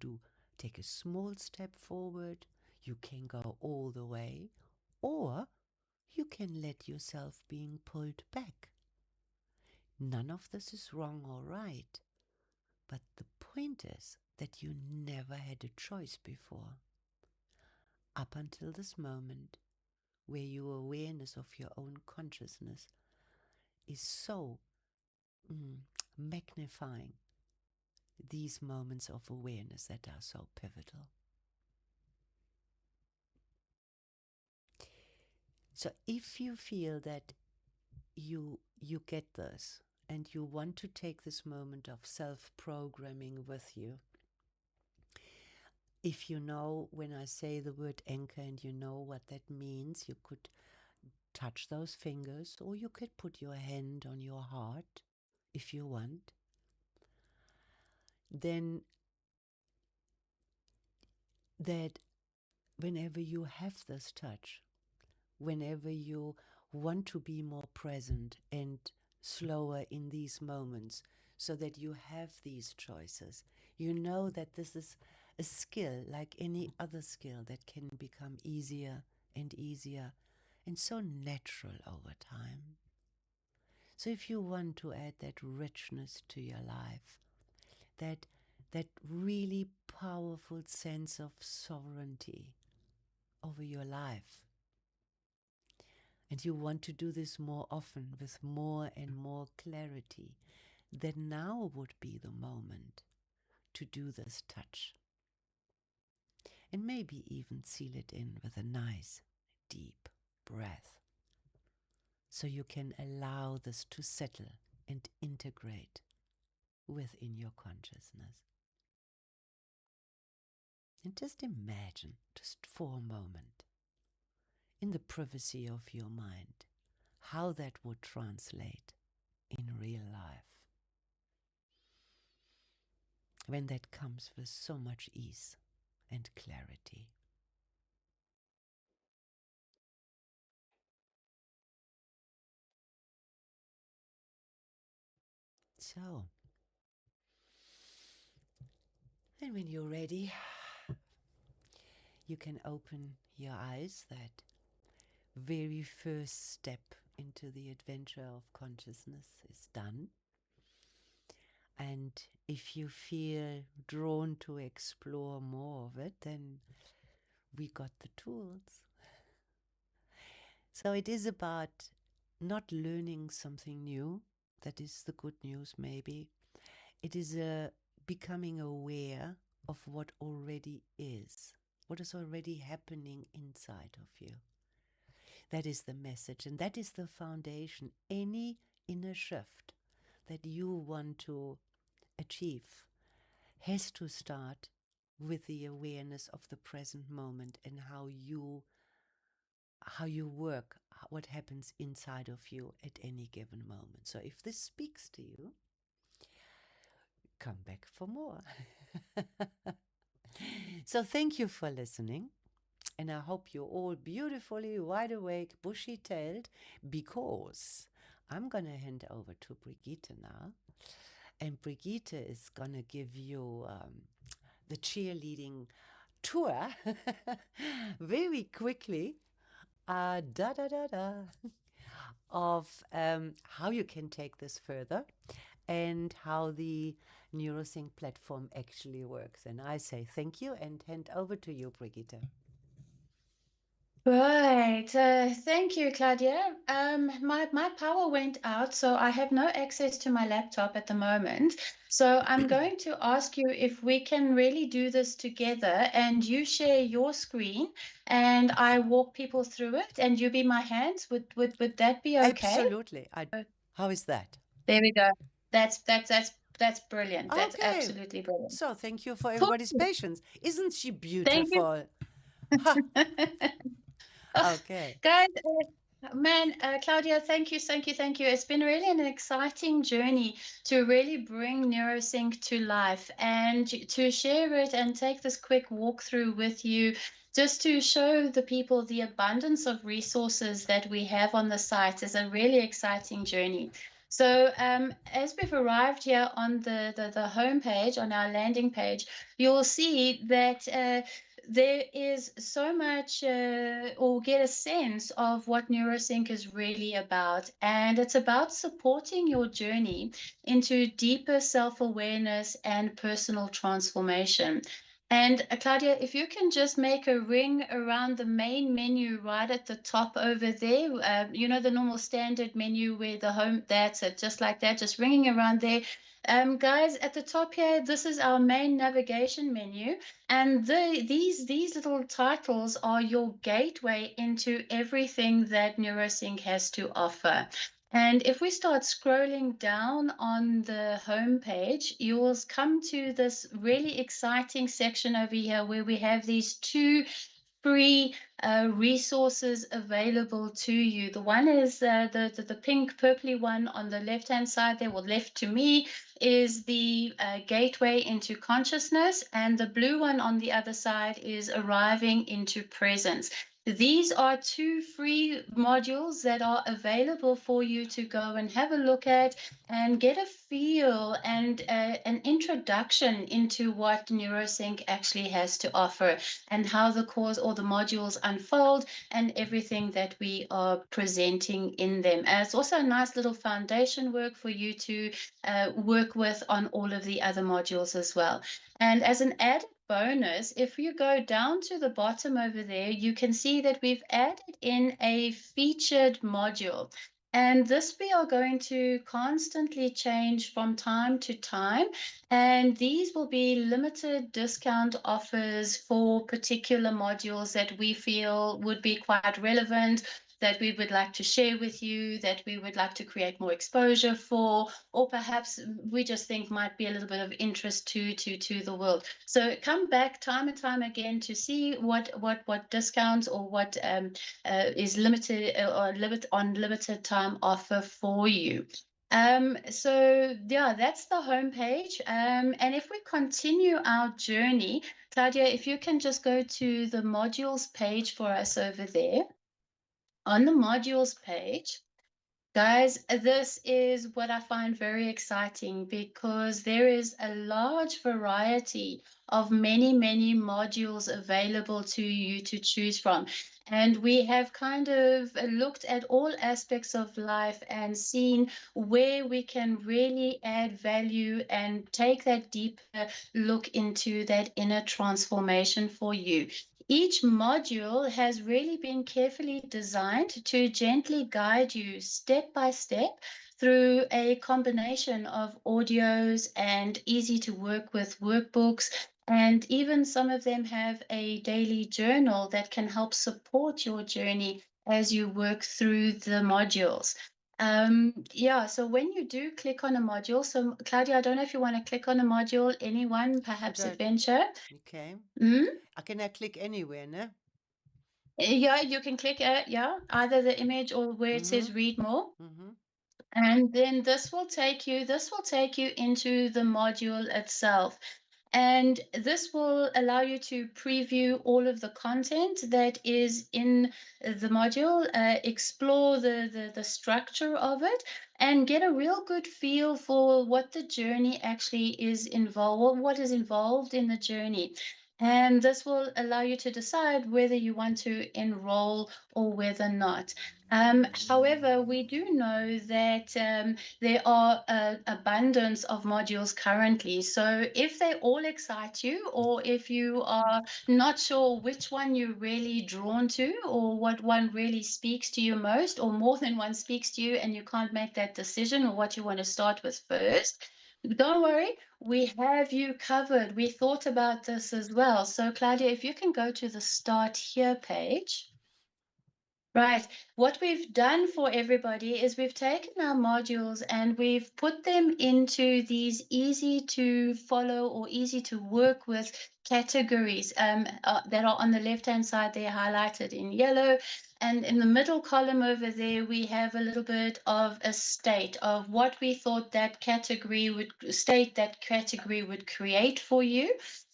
take a small step forward. You can go all the way, or you can let yourself being pulled back. None of this is wrong or right, but the point is that you never had a choice before. Up until this moment, where your awareness of your own consciousness is so magnifying these moments of awareness that are so pivotal. So if you feel that you get this and you want to take this moment of self-programming with you, if you know when I say the word anchor and you know what that means, you could touch those fingers, or you could put your hand on your heart if you want. Then that whenever you have this touch, whenever you want to be more present and slower in these moments, so that you have these choices, you know that this is a skill like any other skill that can become easier and easier and so natural over time. So if you want to add that richness to your life, that really powerful sense of sovereignty over your life, and you want to do this more often with more and more clarity, then now would be the moment to do this touch. And maybe even seal it in with a nice, deep breath, so you can allow this to settle and integrate within your consciousness. And just imagine, just for a moment, in the privacy of your mind, how that would translate in real life, when that comes with so much ease and clarity. So, and when you're ready, you can open your eyes. That very first step into the adventure of consciousness is done. And if you feel drawn to explore more of it, then we got the tools. So it is about not learning something new. That is the good news, maybe. It is becoming aware of what already is, what is already happening inside of you. That is the message, and that is the foundation. Any inner shift that you want to achieve has to start with the awareness of the present moment and how you work, what happens inside of you at any given moment. So if this speaks to you, come back for more. So thank you for listening. And I hope you're all beautifully wide awake, bushy-tailed, because I'm going to hand over to Brigitte now. And Brigitte is going to give you the cheerleading tour very quickly, of how you can take this further. and how the neurosync platform actually works. And I say thank you and hand over to you, Brigitte. Right. Thank you, Claudia. My power went out, so I have no access to my laptop at the moment. So I'm going to ask you if we can really do this together and you share your screen and I walk people through it and you be my hands. Would that be okay? Absolutely. How is that? There we go. That's brilliant. That's Okay. absolutely brilliant. So thank you for Cool. everybody's patience. Isn't she Thank you. beautiful? Ha! Oh, Okay. guys, man, Claudia, thank you, thank you, thank you. It's been really an exciting journey to really bring NeuroSync to life and to share it and take this quick walkthrough with you, just to show the people the abundance of resources that we have on the site is a really exciting journey. So, as we've arrived here on the home page, on our landing page, you'll see that there is so much, or get a sense of what NeuroSync is really about. And it's about supporting your journey into deeper self awareness and personal transformation. And Claudia, if you can just make a ring around the main menu right at the top over there, you know, the normal standard menu where the home, that's it, just like that, just ringing around there. Guys, at the top here, this is our main navigation menu. And these little titles are your gateway into everything that NeuroSync has to offer. And if we start scrolling down on the home page, you will come to this really exciting section over here where we have these two free resources available to you. The one is the pink purpley one on the left hand side there, well, left to me, is the gateway into consciousness, and the blue one on the other side is arriving into presence. These are two free modules that are available for you to go and have a look at and get a feel and an introduction into what NeuroSync actually has to offer and how the course or the modules unfold and everything that we are presenting in them. And it's also a nice little foundation work for you to work with on all of the other modules as well. And as an added bonus, if you go down to the bottom over there, you can see that we've added in a featured module. And this we are going to constantly change from time to time. And these will be limited discount offers for particular modules that we feel would be quite relevant, that we would like to share with you, that we would like to create more exposure for, or perhaps we just think might be a little bit of interest to the world. So come back time and time again to see what discounts or what is limited or limited time offer for you. So yeah, that's the homepage. And if we continue our journey, Claudia, if you can just go to the modules page for us over there. On the modules page, guys, this is what I find very exciting because there is a large variety of many modules available to you to choose from. And we have kind of looked at all aspects of life and seen where we can really add value and take that deeper look into that inner transformation for you. Each module has really been carefully designed to gently guide you step by step through a combination of audios and easy to work with workbooks. And even some of them have a daily journal that can help support your journey as you work through the modules. Yeah, so when you do click on a module, so Claudia, I don't know if you want to click on a module, anyone, Should perhaps I? adventure. Okay. Mm? Can I click anywhere, ne? Yeah, you can click yeah, either the image or where it Mm-hmm. says read more. Mm-hmm. And then this will take you into the module itself. And this will allow you to preview all of the content that is in the module, explore the structure of it, and get a real good feel for what the journey actually is involved, what is involved in the journey. And this will allow you to decide whether you want to enroll or whether not. However, we do know that there are an abundance of modules currently. So if they all excite you, or if you are not sure which one you're really drawn to, or what one really speaks to you most, or more than one speaks to you, and you can't make that decision or what you want to start with first, don't worry, we have you covered. We thought about this as well. So Claudia, if you can go to the Start Here page. Right. What we've done for everybody is we've taken our modules and we've put them into these easy to follow or easy to work with categories that are on the left-hand side. They're highlighted in yellow. And in the middle column over there, we have a little bit of a state of what we thought that category would create for you.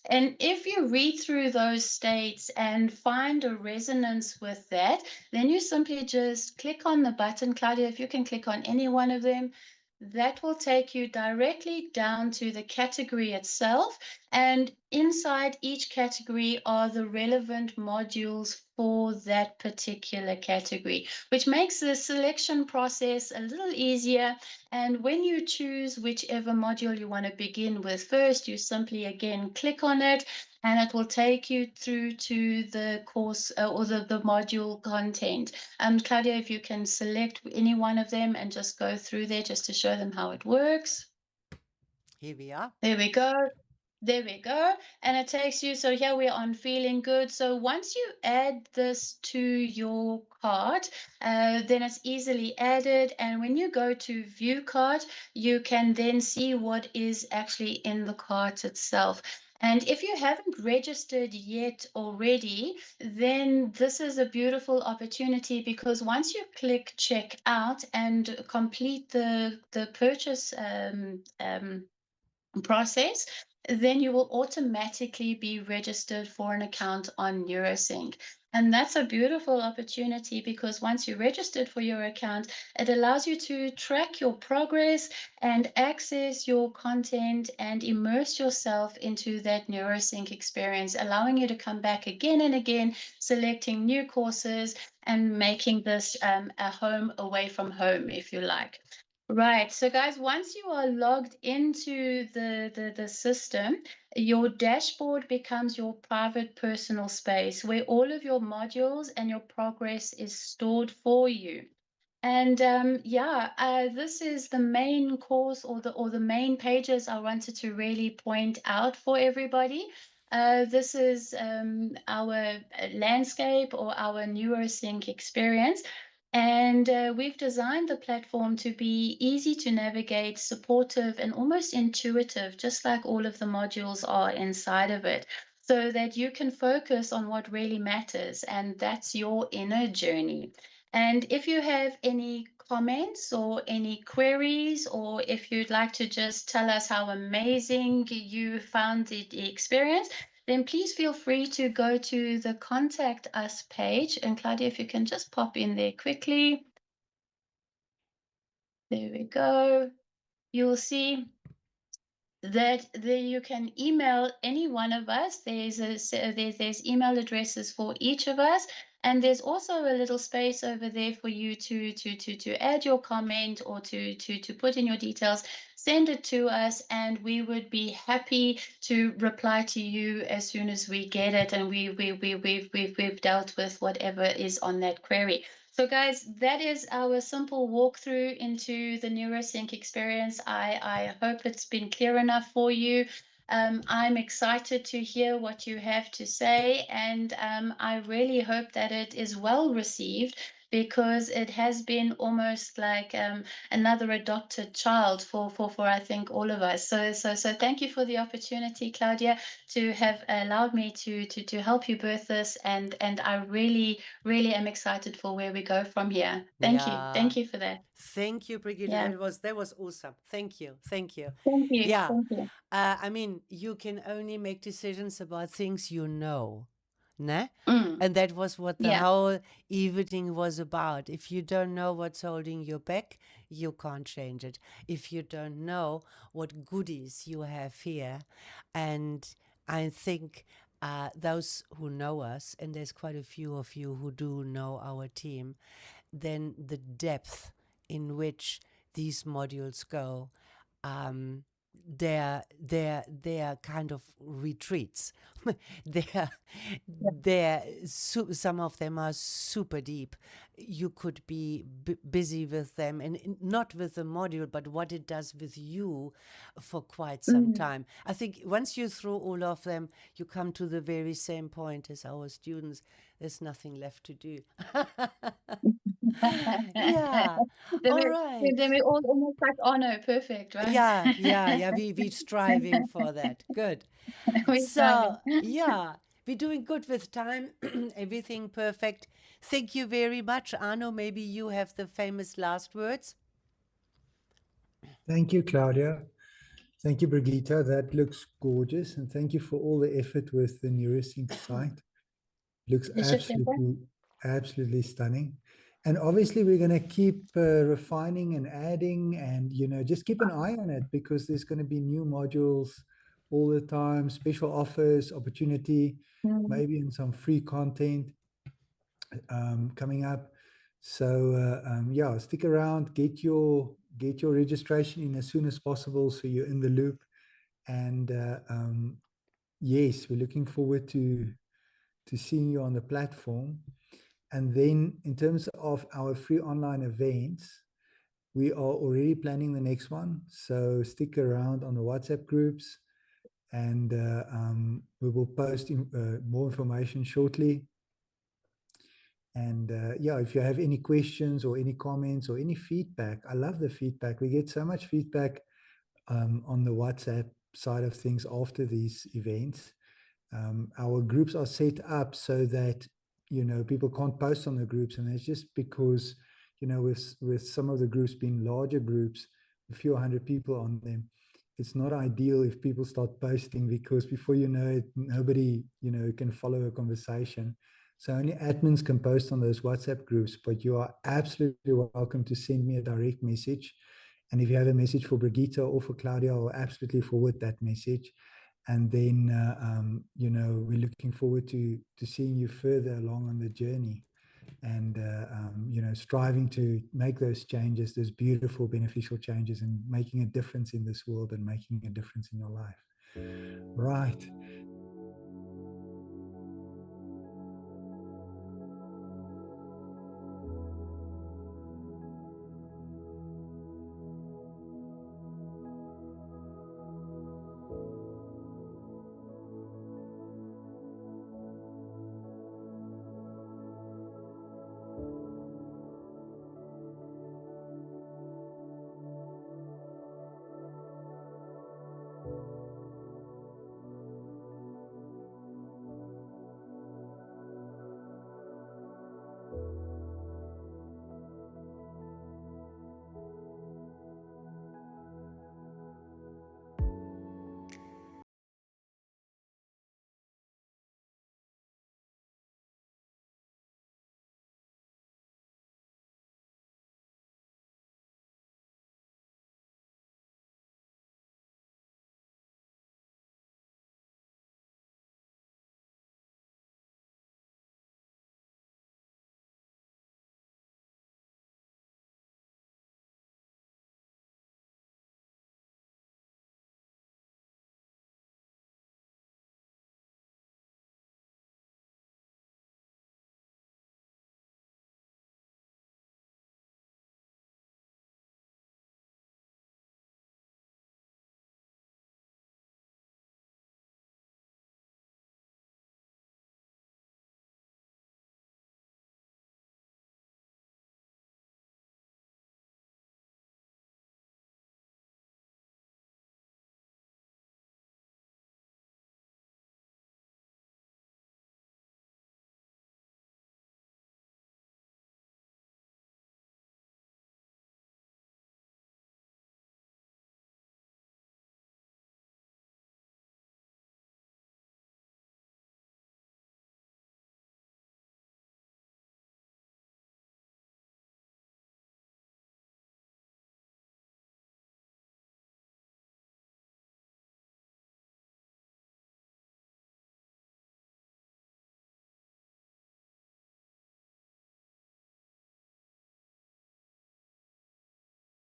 And if you read through those states and find a resonance with that, then you simply just click on the button. Claudia, if you can click on any one of them, that will take you directly down to the category itself. And inside each category are the relevant modules for that particular category, which makes the selection process a little easier. And when you choose whichever module you want to begin with first, you simply again click on it and it will take you through to the course or the module content. Claudia, if you can select any one of them and just go through there just to show them how it works. Here we are. There we go. There we go. And it takes you, so here we're on feeling good. So once you add this to your cart, then it's easily added. And when you go to view cart, you can then see what is actually in the cart itself. And if you haven't registered yet already, then this is a beautiful opportunity because once you click check out and complete the purchase process, then you will automatically be registered for an account on neurosync. And that's a beautiful opportunity because once you're registered for your account, it allows you to track your progress and access your content and immerse yourself into that neurosync experience, allowing you to come back again and again, selecting new courses and making this a home away from home, if you like. Right. So guys, once you are logged into the system, your dashboard becomes your private personal space where all of your modules and your progress is stored for you. And this is the main course or the main pages I wanted to really point out for everybody. This is our landscape or our neurosync experience. And we've designed the platform to be easy to navigate, supportive, and almost intuitive, just like all of the modules are inside of it, so that you can focus on what really matters, and that's your inner journey. And if you have any comments or any queries, or if you'd like to just tell us how amazing you found the experience, then please feel free to go to the Contact Us page. And Claudia, if you can just pop in there quickly. There we go. You'll see that there you can email any one of us. There's email addresses for each of us, and there's also a little space over there for you to add your comment or to put in your details. Send it to us, and we would be happy to reply to you as soon as we get it, and we've dealt with whatever is on that query. So guys, that is our simple walkthrough into the neurosync experience. I hope it's been clear enough for you. I'm excited to hear what you have to say, and I really hope that it is well received because it has been almost like another adopted child for I think all of us. So thank you for the opportunity, Claudia, to have allowed me to help you birth this, and I really am excited for where we go from here. Thank you for that. Thank you, Brigitte. Yeah. That was awesome. Thank you. Thank you. Yeah. Thank you. I mean, you can only make decisions about things you know, ne? Mm. And that was what the Yeah. whole evening was about. If you don't know what's holding you back, you can't change it. If you don't know what goodies you have here, and I think those who know us, and there's quite a few of you who do know our team, then the depth in which these modules go. They're kind of retreats. Some of them are super deep. You could be busy with them, and not with the module, but what it does with you for quite some time. I think once you through all of them, you come to the very same point as our students. There's nothing left to do. Yeah. All right. Then we all almost like, oh no, perfect, right? Yeah. We striving for that. Good. We're So striving. yeah, we're doing good with time. Everything perfect. Thank you very much, Arno. Maybe you have the famous last words. Thank you, Claudia. Thank you, Brigitte. That looks gorgeous. And thank you for all the effort with the neurosync site. Looks absolutely stunning. And obviously we're going to keep refining and adding, and just keep an eye on it, because there's going to be new modules all the time, special offers, opportunity, maybe in some free content coming up. So yeah, stick around, get your registration in as soon as possible, so you're in the loop. And yes, we're looking forward to seeing you on the platform. And then in terms of our free online events, we are already planning the next one. So stick around on the WhatsApp groups, and we will post more information shortly. And yeah, if you have any questions or any comments or any feedback, I love the feedback. We get so much feedback on the WhatsApp side of things after these events. Our groups are set up so that people can't post on the groups, and it's just because with some of the groups being larger groups, a few hundred people on them, it's not ideal if people start posting, because before you know it, nobody can follow a conversation. So only admins can post on those WhatsApp groups, but you are absolutely welcome to send me a direct message. And if you have a message for Brigitte or for Claudia, I'll absolutely forward that message. And then, we're looking forward to seeing you further along on the journey, and, striving to make those changes, those beautiful, beneficial changes, and making a difference in this world and making a difference in your life. Right.